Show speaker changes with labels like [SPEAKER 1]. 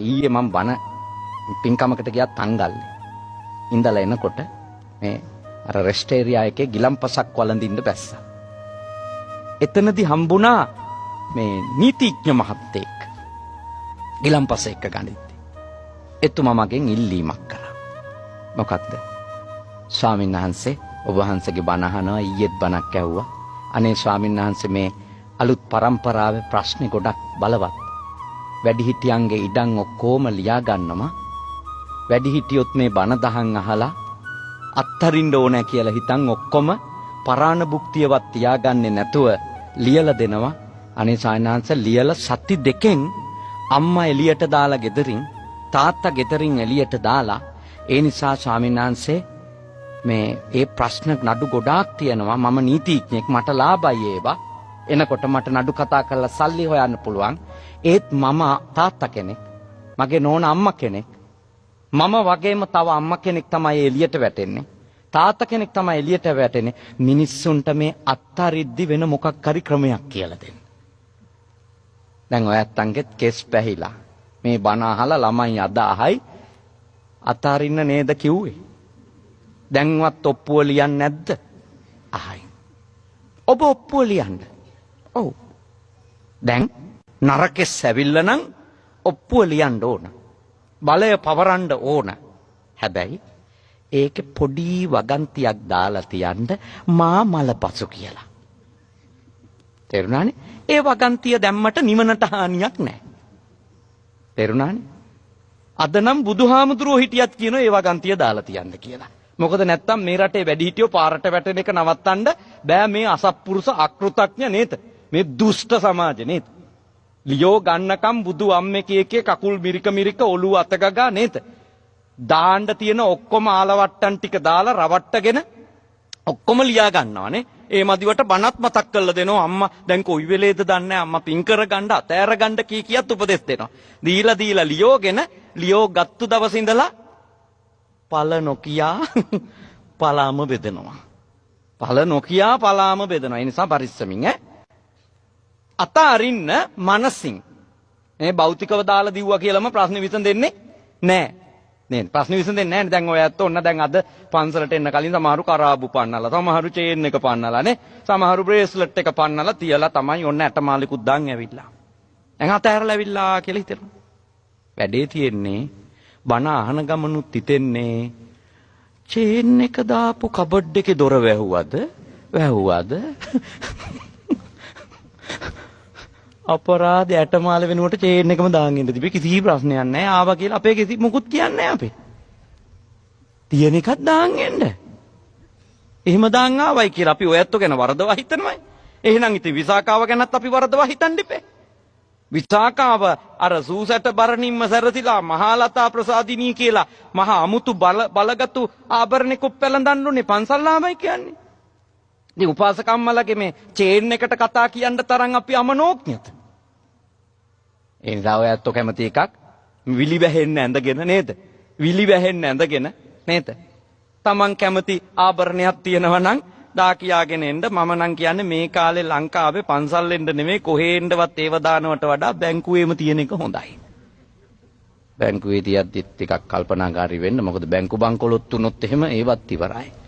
[SPEAKER 1] ඊයේ මම බණ පින්කමකට ගියා තංගල්ලේ. ඉඳලා එනකොට මේ අර රෙස්ට් ඒරියා එකේ ගිලම්පසක් වළඳින්න බැස්සා. එතනදී හම්බුණා මේ නීතිඥ මහත්තයෙක්. ගිලම්පස එක්ක ගනිද්දි. එතුමා මගෙන් ඉල්ලීමක් කරා. මොකක්ද? ස්වාමීන් වහන්සේ ඔබ වහන්සේගේ බණ අහනවා ඊයේත් බණක් ඇහුවා. අනේ ස්වාමීන් වහන්සේ මේ අලුත් පරම්පරාවේ ප්‍රශ්න ගොඩක් බලවත්. වැඩිහිටියන්ගේ ඉඩම් ඔක්කොම ලියා ගන්නවා. වැඩිහිටියොත් මේ බණ දහම් අහලා අත්තරින්න ඕනේ කියලා හිතන් ඔක්කොම පරාණ භුක්තියවත් තියාගන්නේ නැතුව ලියලා දෙනවා. අනේ සායනාංශ ලියලා සති දෙකෙන් අම්මා එළියට දාලා ගෙදරින් තාත්තා ගෙදරින් එළියට දාලා ඒ නිසා ස්වාමීන් වහන්සේ මේ ඒ ප්‍රශ්න නඩු ගොඩාක් තියෙනවා. මම නීතිඥෙක් මට ලාභයි ඒවා. එනකොට මට නඩු කතා කරලා සල්ලි හොයන්න පුළුවන්. ඒත් මම තාත්තා කෙනෙක්. මගේ නෝනා අම්මා කෙනෙක්. මම වගේම තව අම්මා කෙනෙක් තමයි එළියට වැටෙන්නේ. තාත්තා කෙනෙක් තමයි එළියට වැටෙන්නේ. මිනිස්සුන්ට මේ අත්තරිද්දි වෙන මොකක් හරි ක්‍රමයක් කියලා දෙන්න. දැන් ඔයත්තන්ගෙත් කෙස් පැහිලා. මේ බණ අහලා ළමයි අද අහයි අතරින්න නේද කිව්වේ. දැන්වත් ඔප්පුව ලියන්නේ නැද්ද? අහයි. ඔබ ඔප්පුව ලියන්න. ඔව්. දැන් නරකෙස් ඇවිල්ලා නම් ඔප්පුව ලියන්න ඕන. බලය පවරන්න ඕන. හැබැයි ඒකේ පොඩි වගන්තියක් දාලා තියන්න මා මලපසු කියලා. තේරුණානේ? ඒ වගන්තිය දැම්මට නිවනට හානියක් නැහැ. තේරුණානේ? අද නම් බුදුහාමුදුරුවෝ හිටියත් කියනවා ඒ වගන්තිය දාලා තියන්න කියලා. මොකද නැත්තම් මේ රටේ වැඩිහිටියෝ පාරට වැටෙන එක නවත්තන්න බෑ මේ අසත්පුරුෂ අකෘතඥ නේද? මේ දුෂ්ට සමාජය නේද? ලියෝ ගන්නකම් බුදු අම්මේ කීකේ කකුල් මිරික ඔළුව අතගගා නේද? දාන්න තියෙන ඔක්කොම ආලවට්ටන් ටික දාලා රවට්ටගෙන ඔක්කොම ලියා ගන්නවානේ. ඒ මදිවට බණත් මතක් කරලා දෙනවා. අම්මා දැන් කොයි වෙලේද දන්නේ අම්මා පින් කර ගන්න අතෑර ගන්න කීකියත් උපදෙස් දෙනවා. දීලා ලියෝගෙන ලියෝ ගත්තු දවස් ඉඳලා පළ නොකියා පලාම බෙදනවා. පළ නොකියා පලාම බෙදනවා. ඒ නිසා පරිස්සමින් අතාරින්න මනසින් මේ භෞතිකව දාලා දිව්වා කියලාම ප්‍රශ්න විසඳෙන්නේ නැහැ. නේ ප්‍රශ්න විසඳෙන්නේ නැහැ. දැන් ඔය ඇත්ත ඔන්න දැන් අද පන්සලට එන්න කලින් සමහරු කරාබු පන්නලා සමහරු චේන් එක පන්නලා නේ සමහරු බ්‍රේස්ලට් එක පන්නලා තියලා තමයි ඔන්න ඇටමාලිකුත් දාන් ඇවිල්ලා. දැන් අතහැරලා ඇවිල්ලා කියලා හිතනවා. වැඩේ තියෙන්නේ බණ අහන ගමනුත් හිතෙන්නේ චේන් එක දාපු කබඩ් එකේ දොර වැහුවද අපරාධ ඇටමාල වෙනුවට චේන් එකම දාන් ඉන්න තිබේ කිසි ප්‍රශ්නයක් නැහැ. ආවා කියලා අපේ කිසි මුකුත් කියන්නේ නැහැ අපේ. තියෙන එකක් දාන් එන්න. එහෙම දාන් ආවයි කියලා අපි ඔයත් ගැන වරදවා හිතනවායි. එහෙනම් ඉතින් විසාකාව ගැනත් අපි වරදවා හිතන්න ඉපේ. විසාකාව අර සූසැට බරණින්ම සැරසිලා මහලතා ප්‍රසාදිනී කියලා මහා අමුතු බලගතු ආභරණෙකුත් පැලඳන්න උනේ පන්සල් ලාමයි කියන්නේ. ඉතින් උපාසකම්මලගේ මේ චේන් එකට කතා කියන්න තරම් අපි අමනෝඥද? ඒ නිසා ඔයත් කැමති එකක් විලි වැහෙන්න ඇඳගෙන නේද? විලි වැහෙන්න ඇඳගෙන නේද? Taman කැමති ආභරණයක් තියෙනවා නම් දා කියාගෙන එන්න. මම නම් කියන්නේ මේ කාලේ ලංකාවේ පන්සල් එන්න නෙමෙයි කොහේ එන්නවත් ඒව දානවට වඩා බැංකුවේම තියෙන එක හොඳයි. බැංකුවේ තියද්දිත් ටිකක් කල්පනාකාරී වෙන්න. මොකද බැංකු බංකොලොත් තුනොත් එහෙම ඒවත් ඉවරයි.